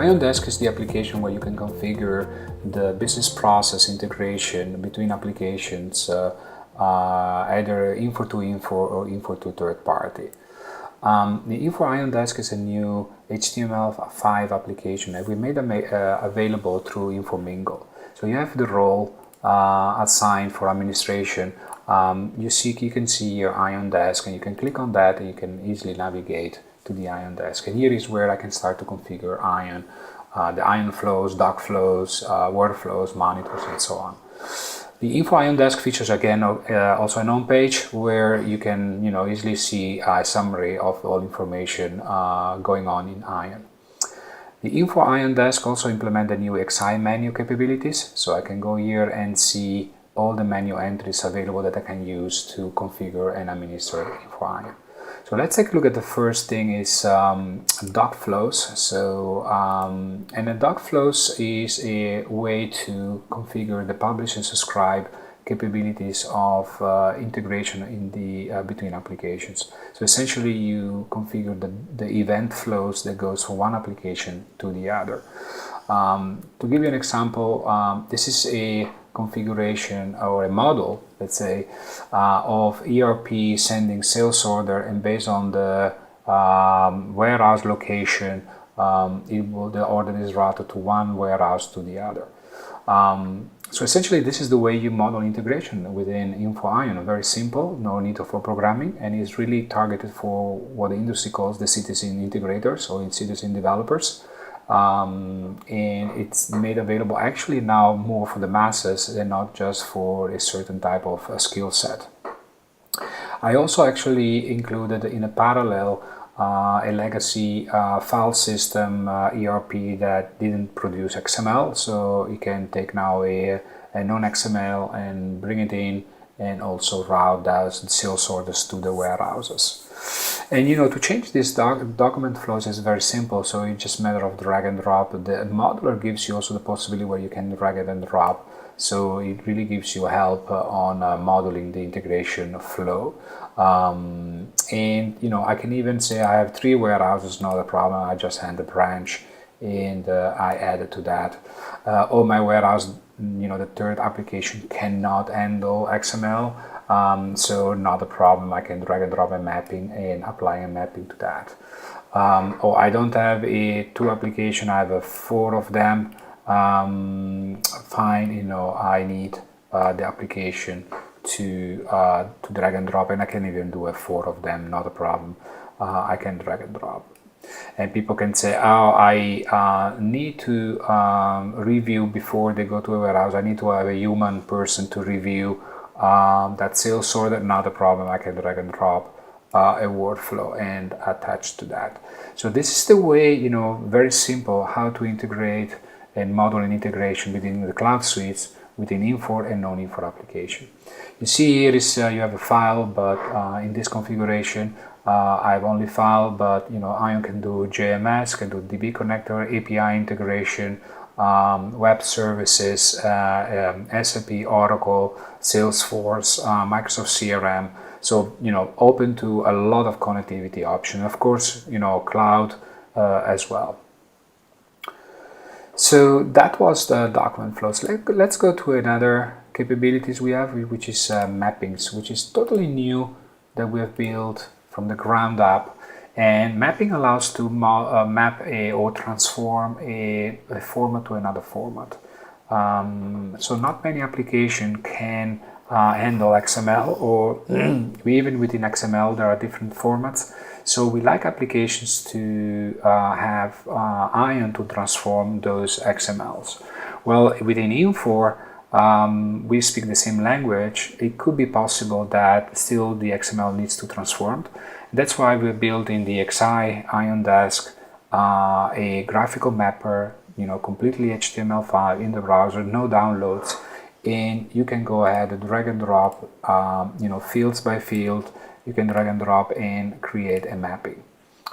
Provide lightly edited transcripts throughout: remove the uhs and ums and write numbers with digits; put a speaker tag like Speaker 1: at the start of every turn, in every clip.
Speaker 1: ION Desk is the application where you can configure the business process integration between applications, either Infor to Infor or Infor to third party. The Infor ION Desk is a new HTML5 application that we made available through InfoMingle. So you have the role assigned for administration. You can see your ION Desk, and you can click on that and you can easily navigate to the ION Desk. And here is where I can start to configure ION, the ION flows, doc flows, workflows, monitors, and so on. The Info ION Desk features again also an home page where you can easily see a summary of all information going on in ION. The Info ION Desk also implements the new XI menu capabilities, so I can go here and see all the menu entries available that I can use to configure and administer Info ION. So let's take a look at the first thing is doc flows. So and the doc flows is a way to configure the publish and subscribe capabilities of integration in the between applications. So essentially you configure the event flows that goes from one application to the other. To give you an example, this is a configuration or a model, let's say, of ERP sending sales order, and based on the warehouse location, the order is routed to one warehouse to the other. So essentially this is the way you model integration within Info ION. Very simple, no need for programming, and is really targeted for what the industry calls the citizen integrators or citizen developers. And it's made available actually now more for the masses and not just for a certain type of skill set. I also actually included in a parallel a legacy file system ERP that didn't produce XML, so you can take now a non-XML and bring it in and also route those sales orders to the warehouses. And to change these document flows is very simple, so it's just a matter of drag and drop. The modular gives you also the possibility where you can drag it and drop, so it really gives you help on modeling the integration flow. And I can even say I have 3 warehouses, not a problem. I just add a branch and I added to that. Or my warehouse, the third application cannot handle XML. So not a problem, I can drag and drop a mapping and apply a mapping to that. Or I don't have a 2 application, I have 4 of them. Fine, I need the application to drag and drop, and I can even do a 4 of them, not a problem. I can drag and drop. And people can say, oh, I need to review before they go to a warehouse. I need to have a human person to review that sales order. Not a problem. I can drag and drop a workflow and attach to that. So this is the way, very simple, how to integrate and model an integration within the cloud suites within Infor and non-Infor application. You see here is you have a file, but in this configuration I have only file, but ION can do JMS, can do DB connector, API integration, web services, SAP, Oracle, Salesforce, Microsoft CRM. So open to a lot of connectivity options. Of course, cloud as well. So that was the document flows. Let's go to another capabilities we have, which is mappings, which is totally new that we have built from the ground up. And mapping allows to map or transform a format to another format. So not many applications can handle XML, or even within XML there are different formats. So we like applications to have ION to transform those XMLs. Well, within Infor, we speak the same language. It could be possible that still the XML needs to transform. That's why we built in the XI ION Desk a graphical mapper, completely HTML5 in the browser, no downloads, and you can go ahead and drag and drop, fields by field. You can drag and drop and create a mapping.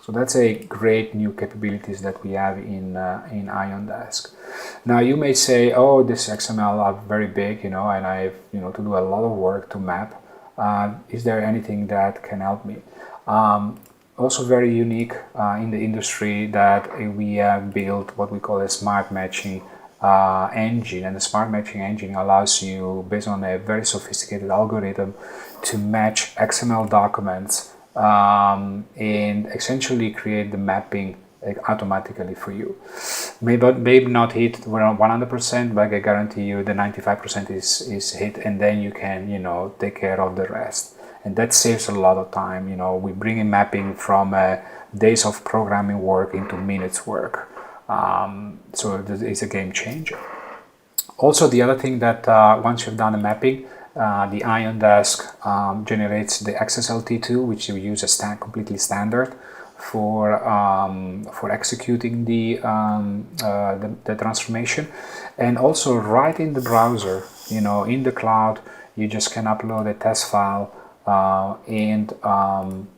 Speaker 1: So that's a great new capabilities that we have in ION Desk. Now you may say, oh, this XML are very big, and I have to do a lot of work to map. Is there anything that can help me? Also very unique in the industry that we have built what we call a smart matching engine, and the smart matching engine allows you, based on a very sophisticated algorithm, to match XML documents and essentially create the mapping automatically for you. Maybe not hit 100%, but I guarantee you the 95% is hit, and then you can, you know, take care of the rest. And that saves a lot of time. You know, we bring in mapping from days of programming work into minutes work. So it's a game changer. Also, the other thing that once you've done the mapping, the ION desk generates the XSLT2, which you use as completely standard for executing the transformation. And also right in the browser, you know, in the cloud, you just can upload a test file and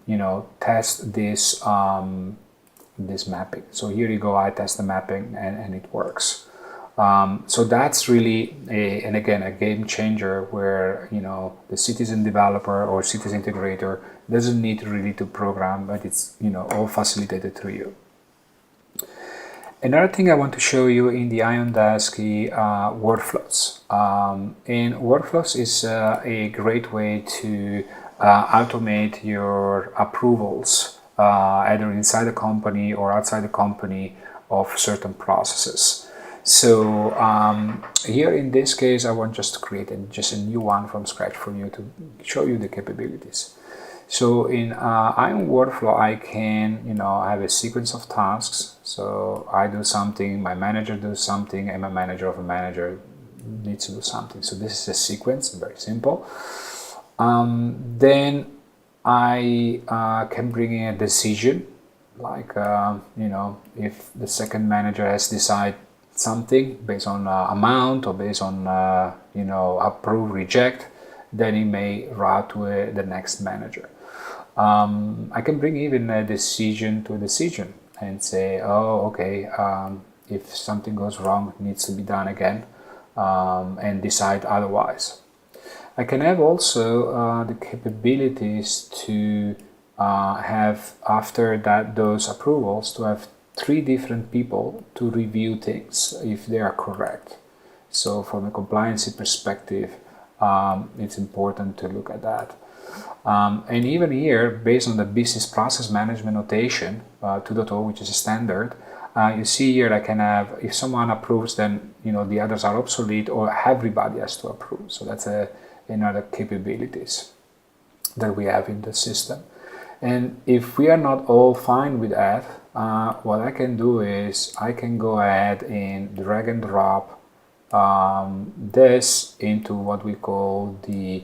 Speaker 1: you know, test this this mapping. So here you go, I test the mapping and it works. So that's really and again a game changer, where, you know, the citizen developer or citizen integrator doesn't need really to program, but it's, you know, all facilitated through you. Another thing I want to show you in the ION desk is workflows. And workflows is a great way to automate your approvals, either inside the company or outside the company, of certain processes. So here in this case, I want just to create just a new one from scratch for you to show you the capabilities. So in ION workflow, I can, you know, have a sequence of tasks. So I do something, my manager does something, and my manager of a manager needs to do something. So this is a sequence, very simple. Then I can bring in a decision, like, you know, if the second manager has decided something based on amount or based on, you know, approve, reject, then it may route to the next manager. I can bring even a decision to a decision and say, oh, okay, if something goes wrong, it needs to be done again, and decide otherwise. I can have also the capabilities to have, after that those approvals, to have 3 different people to review things if they are correct. So from a compliance perspective, it's important to look at that. And even here, based on the business process management notation 2.0, which is a standard, you see here I can have, if someone approves, then, you know, the others are obsolete, or everybody has to approve. So that's another capabilities that we have in the system. And if we are not all fine with that, what I can do is I can go ahead and drag and drop this into what we call the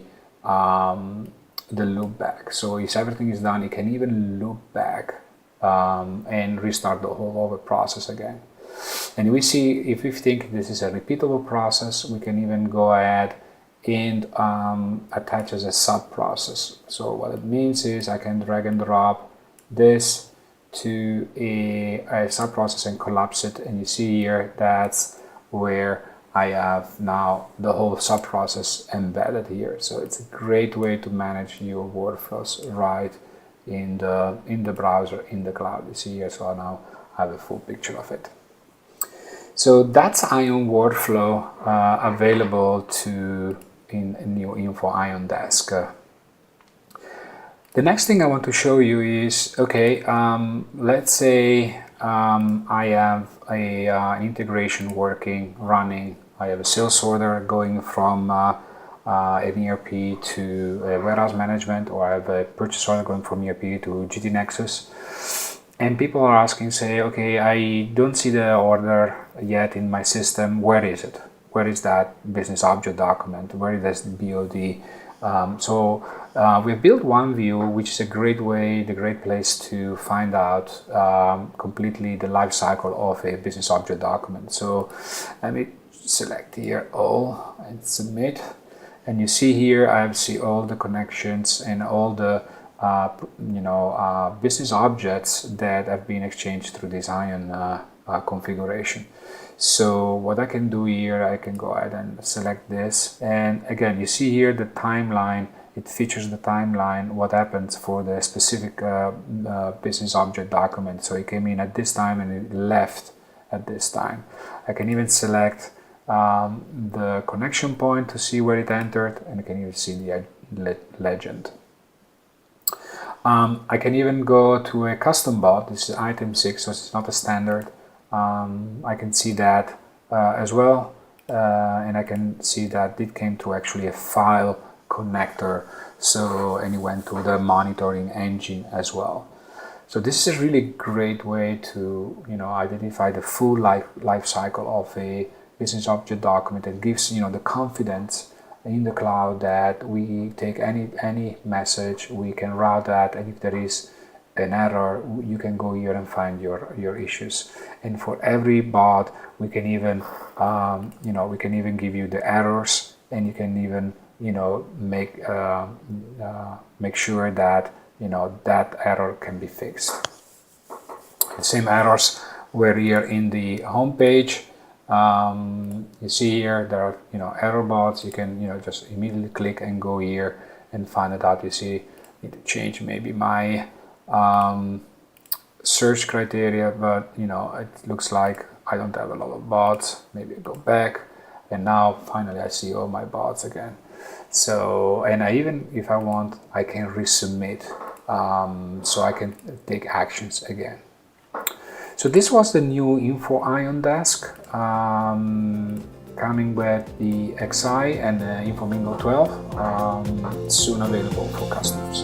Speaker 1: loop back. So if everything is done, it can even loop back and restart the whole other process again. And we see, if we think this is a repeatable process, we can even go ahead and attach as a sub process. So what it means is I can drag and drop this to a sub process and collapse it, and you see here that's where I have now the whole sub process embedded here. So it's a great way to manage your workflows right in the browser, in the cloud. You see here, so I now have a full picture of it. So that's ION workflow available in new Infor ION desk. The next thing I want to show you is, okay, let's say I have an integration running. I have a sales order going from an ERP to a warehouse management, or I have a purchase order going from ERP to GT Nexus. And people are asking, say, okay, I don't see the order yet in my system. Where is it? Where is that business object document? Where is the BOD? We've built one view, which is a great place to find out completely the life cycle of a business object document. So let me select here all and submit. And you see here, I see all the connections and all the business objects that have been exchanged through this ION configuration. So what I can do here, I can go ahead and select this, and again you see here the timeline it features the timeline, what happens for the specific business object document. So it came in at this time and it left at this time. I can even select the connection point to see where it entered, and I can even see the legend. I can even go to a custom bot. This is item 6, so it's not a standard. I can see that as well, and I can see that it came to actually a file connector, so, and it went to the monitoring engine as well. So this is a really great way to, you know, identify the full life cycle of a business object document, and gives, you know, the confidence in the cloud that we take any message, we can route that, and if there is an error, you can go here and find your issues. And for every bot, we can even you know, we can even give you the errors, and you can even, you know, make sure that, you know, that error can be fixed. The same errors were here in the home page. You see here there are, you know, error bots. You can, you know, just immediately click and go here and find it out. You see, need to change maybe my search criteria, but, you know, it looks like I don't have a lot of bots. Maybe go back, and now finally I see all my bots again. So, and I even, if I want, I can resubmit, so I can take actions again. So this was the new Infor ION desk, coming with the XI and the InfoMingo 12, soon available for customers.